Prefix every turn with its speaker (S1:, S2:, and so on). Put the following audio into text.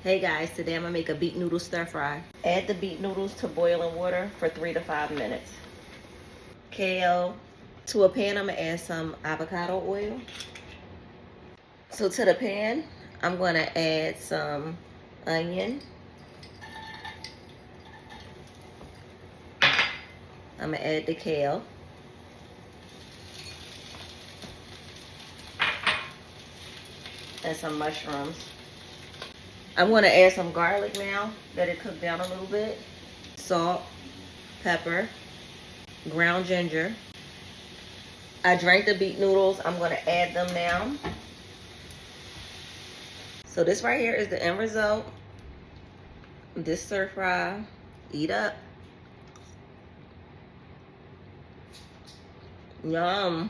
S1: Hey guys, today I'm gonna make a beet noodle stir fry. Add the beet noodles to boiling water for 3 to 5 minutes. Kale. To a pan, I'm gonna add some avocado oil. So to the pan, I'm gonna add some onion. I'm gonna add the kale. And some mushrooms. I'm gonna add some garlic now, let it cook down a little bit. Salt, pepper, ground ginger. I drank the beet noodles. I'm gonna add them now. So this right here is the end result. This stir fry. Eat up. Yum.